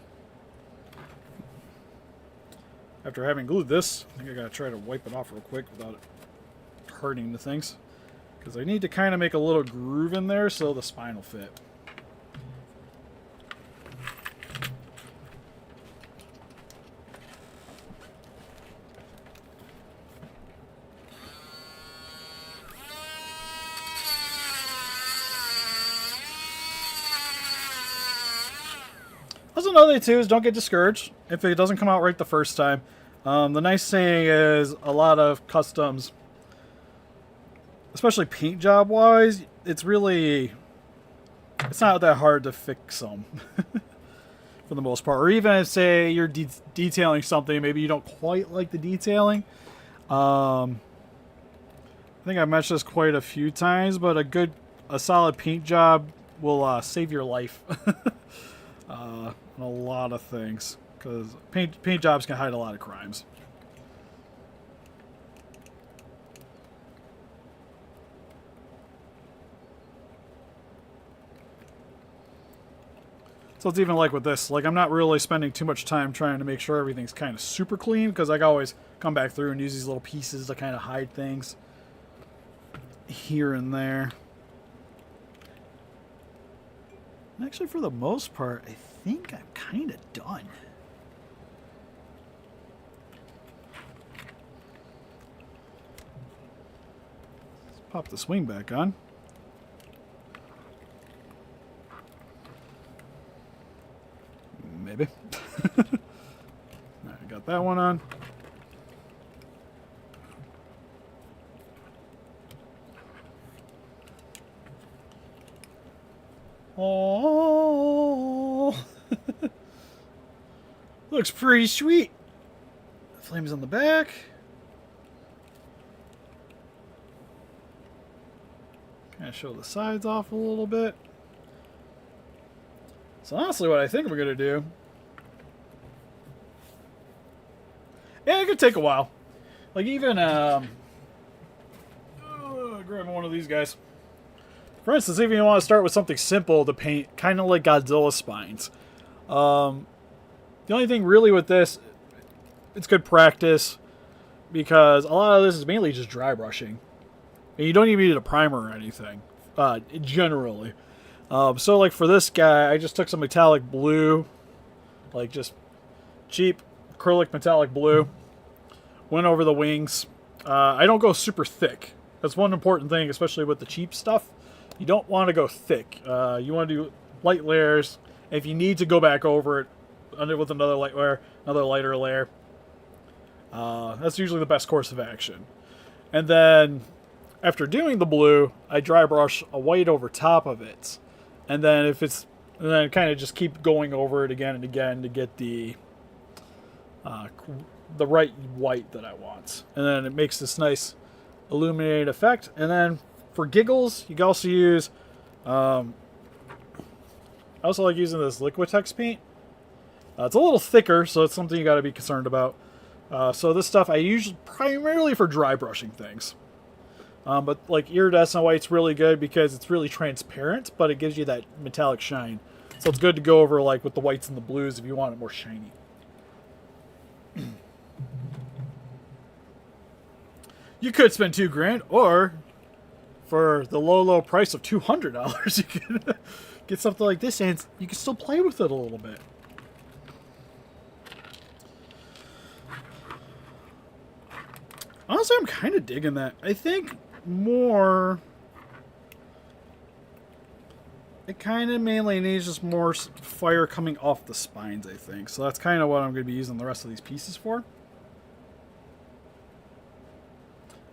After having glued this, I think I got to try to wipe it off real quick without it hurting the things. Because I need to kind of make a little groove in there so the spine will fit. That's another thing too, is don't get discouraged if it doesn't come out right the first time. The nice thing is a lot of customs, especially paint job wise, it's not that hard to fix them for the most part. Or even if, say, you're detailing something, maybe you don't quite like the detailing. I think I've mentioned this quite a few times, but a solid paint job will save your life. On a lot of things, because paint jobs can hide a lot of crimes. So it's even like with this, like I'm not really spending too much time trying to make sure everything's kind of super clean, because I can always come back through and use these little pieces to kind of hide things here and there. And actually, for the most part, I think I'm kind of done. Let's pop the swing back on. Maybe. Alright, I got that one on. Oh, looks pretty sweet. The flames on the back. Kind of show the sides off a little bit. So honestly, what I think we're gonna do, yeah, it could take a while. Like even grab one of these guys. For instance, if you want to start with something simple to paint, kind of like Godzilla spines. The only thing really with this, it's good practice, because a lot of this is mainly just dry brushing. And you don't even need a primer or anything, generally. So like for this guy, I just took some metallic blue, like just cheap acrylic metallic blue, went over the wings. I don't go super thick. That's one important thing, especially with the cheap stuff. You don't want to go thick. You want to do light layers. If you need to go back over it with another light layer, another lighter layer, that's usually the best course of action. And then after doing the blue, I dry brush a white over top of it, and then kind of just keep going over it again and again to get the right white that I want. And then it makes this nice illuminated effect. And then for giggles, you can also use, I also like using this Liquitex paint. It's a little thicker, so it's something you got to be concerned about. So this stuff I use primarily for dry brushing things. But like iridescent white's really good because it's really transparent, but it gives you that metallic shine. So it's good to go over like with the whites and the blues if you want it more shiny. You could spend $2,000, or for the low price of $200, you can get something like this, and you can still play with it a little bit. Honestly, I'm kind of digging that. I think more, it kind of mainly needs just more fire coming off the spines, I think. So that's kind of what I'm going to be using the rest of these pieces for.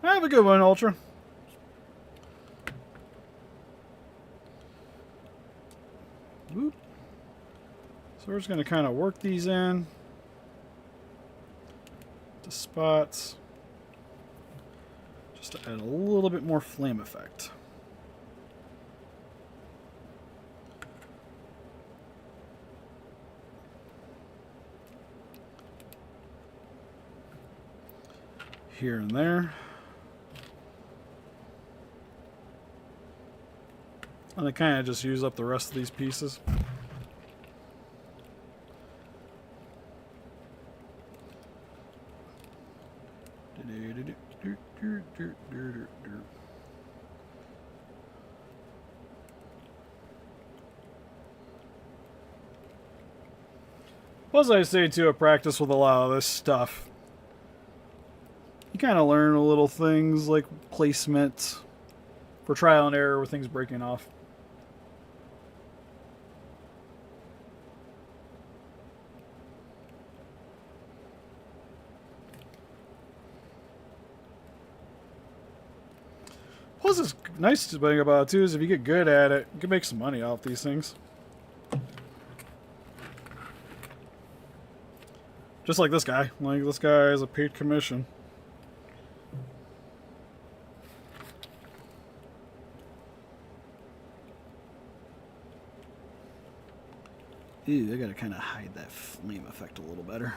Have a good one, Ultra. Whoop. So we're just going to kind of work these in to spots, just to add a little bit more flame effect. Here and there. And I kind of just use up the rest of these pieces. Plus, I say too, I practice with a lot of this stuff. You kind of learn little things like placement for trial and error with things breaking off. Plus, it's nice thing about it too is if you get good at it, you can make some money off these things. Just like this guy. Like, this guy is a paid commission. Ew, I gotta kind of hide that flame effect a little better.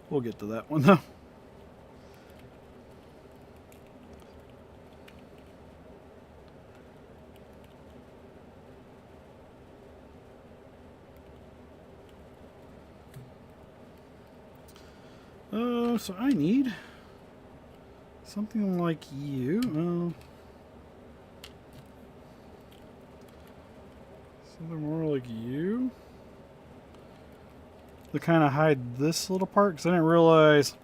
We'll get to that one though. So I need something like you. Something more like you. To kind of hide this little part, because I didn't realize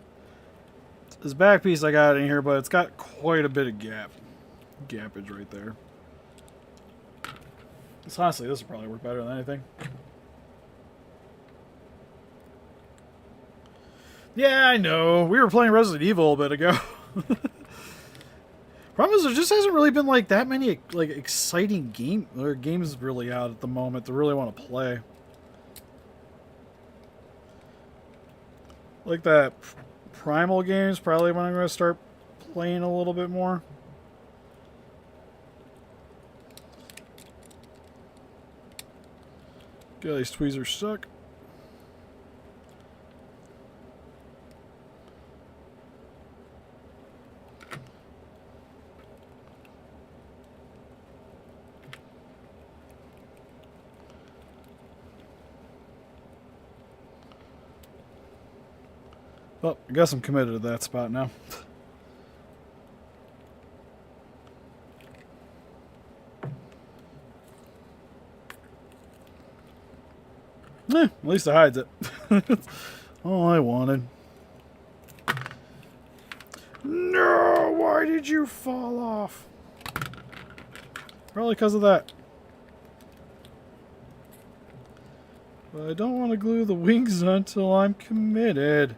this back piece I got in here, but it's got quite a bit of gappage right there. So honestly, this will probably work better than anything. Yeah, I know. We were playing Resident Evil a bit ago. Problem is, there just hasn't really been like that many like exciting games really out at the moment to really want to play. Like that Primal games, probably when I'm going to start playing a little bit more. God, these tweezers suck. Well, I guess I'm committed to that spot now. At least it hides it. That's all I wanted. No! Why did you fall off? Probably because of that. But I don't want to glue the wings until I'm committed.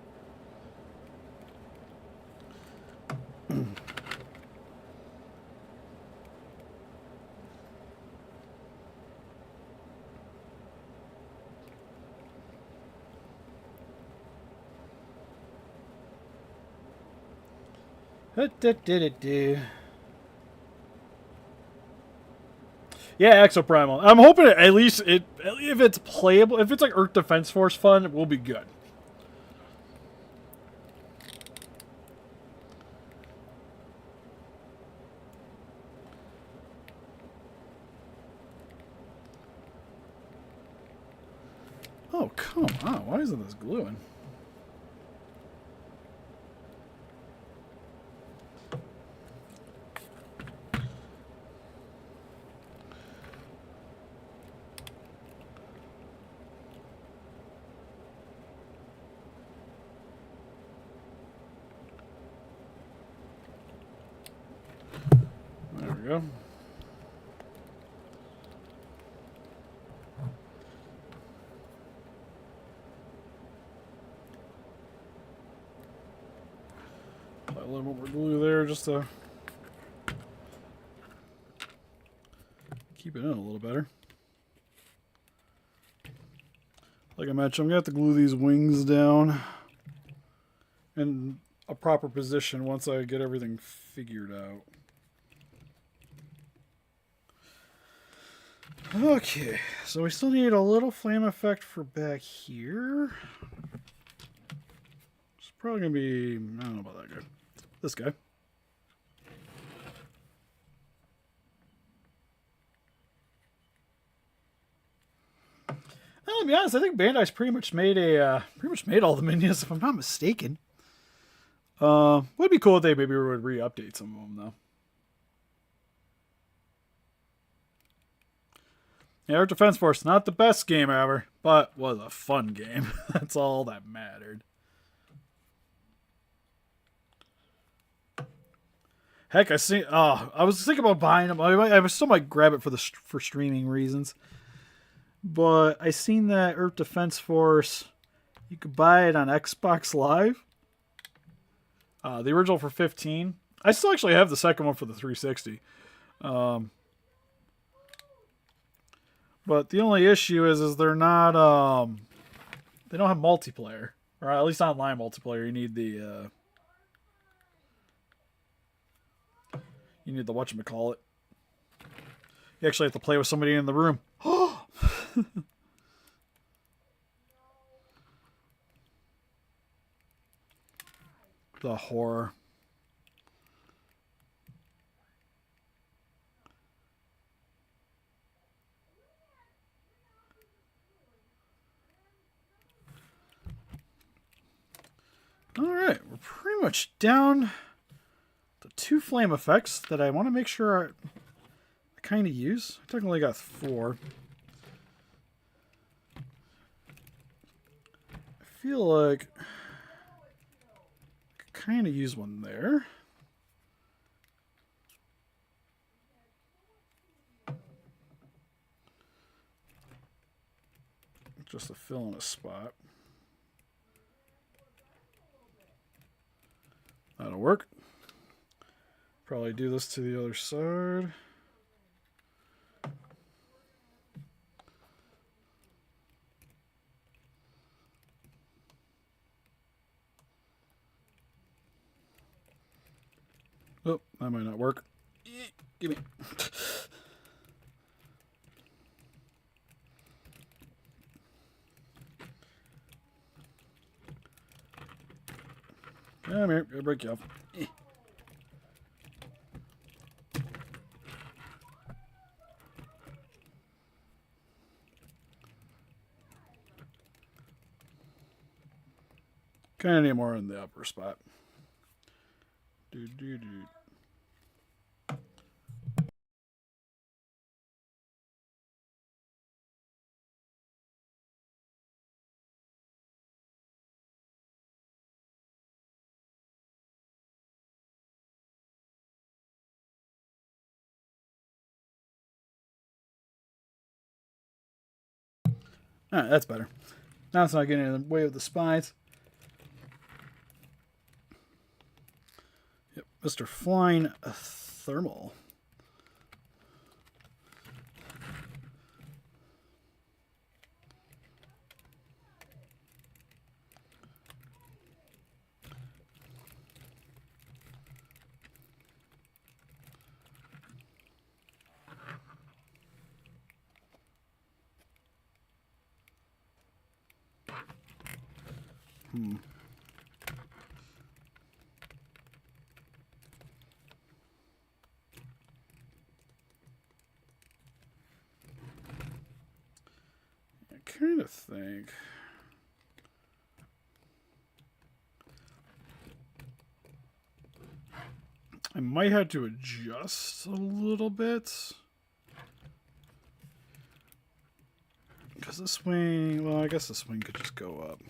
Yeah, Exoprimal. I'm hoping at least if it's playable, if it's like Earth Defense Force fun, it will be good. Oh, come on. Why isn't this gluing? There we go. Apply a little more glue there just to keep it in a little better. Like I mentioned, I'm going to have to glue these wings down in a proper position once I get everything figured out. Okay, so we still need a little flame effect for back here. It's probably going to be, I don't know about that guy. This guy. be honest, I think Bandai's pretty much made all the minions, if I'm not mistaken. Would be cool if they maybe would re-update some of them though. Yeah, Earth Defense Force, not the best game ever, but was a fun game. That's all that mattered. Heck, I was thinking about buying them. I still might grab it for streaming reasons. But I seen that Earth Defense Force, you could buy it on Xbox Live. The original for $15. I still actually have the second one for the 360. But the only issue is they're not they don't have multiplayer, or at least online multiplayer. You need the whatchamacallit. You actually have to play with somebody in the room. The horror. Alright, we're pretty much down to 2 flame effects that I want to make sure I kind of use. I technically got 4. I feel like I could kind of use one there. Just to fill in a spot. That'll work. Probably do this to the other side. Oh, that might not work. Give me. Come here, I'll break you off. Kind of need more in the upper spot. Alright, that's better. Now it's not getting in the way of the spines. Yep, Mr. Flying Thermal. I kind of think I might have to adjust a little bit. Because the swing, well, I guess the swing could just go up.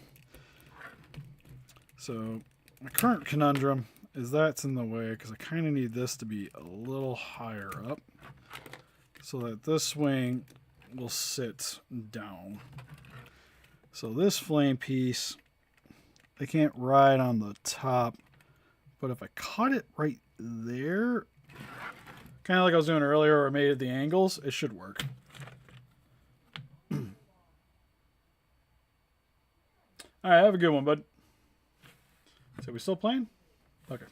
So my current conundrum is that's in the way because I kind of need this to be a little higher up so that this swing will sit down. So this flame piece, I can't ride on the top, but if I cut it right there, kind of like I was doing earlier where I made the angles, it should work. All right, have a good one, bud. So we still playing? Okay.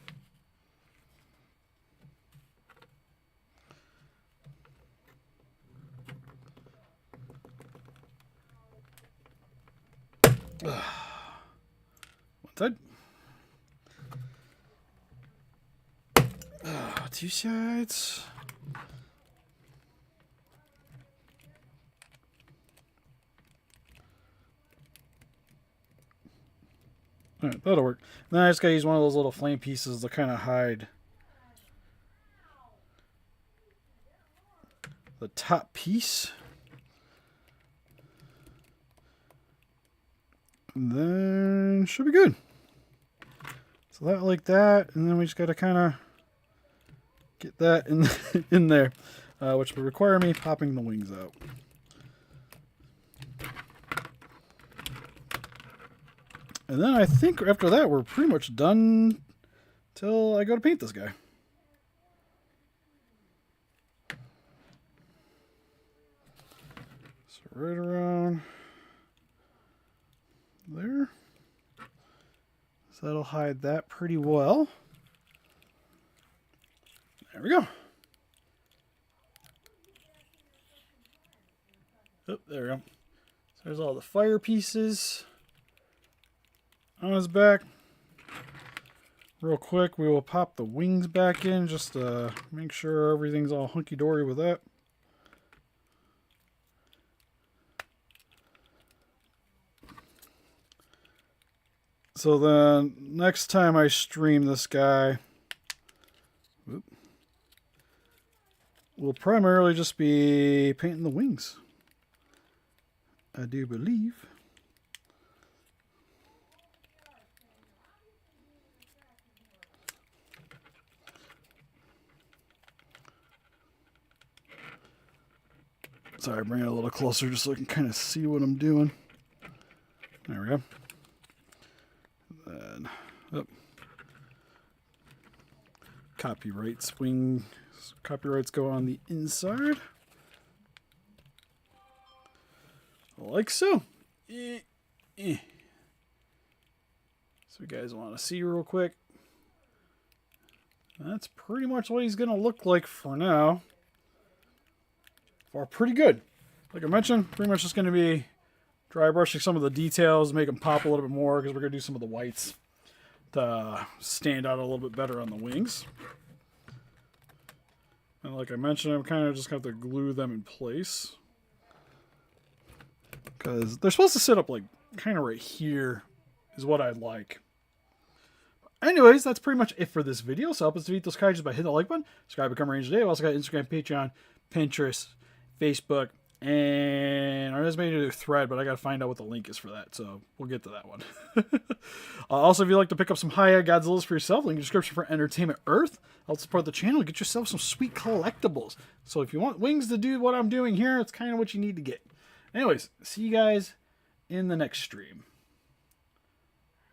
One side. Two sides. Alright, that'll work. Then I just gotta use one of those little flame pieces to kind of hide the top piece. And then should be good. So that like that, and then we just gotta kind of get that in there, which will require me popping the wings out. And then I think after that we're pretty much done till I go to paint this guy. So right around there. So that'll hide that pretty well. There we go. Oh, there we go. So there's all the fire pieces on his back. Real quick, we will pop the wings back in just to make sure everything's all hunky-dory with that. So then next time I stream this guy, we'll primarily just be painting the wings, I do believe. Sorry, bring it a little closer just so I can kind of see what I'm doing. There we go. Then, oh. Copyrights go on the inside. Like so. So you guys want to see real quick. That's pretty much what he's going to look like for now. Far pretty good. Like I mentioned, pretty much just going to be dry brushing some of the details, make them pop a little bit more because we're going to do some of the whites to stand out a little bit better on the wings. And like I mentioned, I'm kind of just going to have to glue them in place because they're supposed to sit up like kind of right here is what I'd like. Anyways, that's pretty much it for this video. So help us defeat those kaijus by hitting the like button. Subscribe, become a Ranger today. We also got Instagram, Patreon, Pinterest, Facebook, and I just made a thread, but I got to find out what the link is for that. So we'll get to that one. Also, if you'd like to pick up some high-end Godzillas for yourself, link in the description for Entertainment Earth. Help support the channel. Get yourself some sweet collectibles. So if you want wings to do what I'm doing here, it's kind of what you need to get. Anyways, see you guys in the next stream.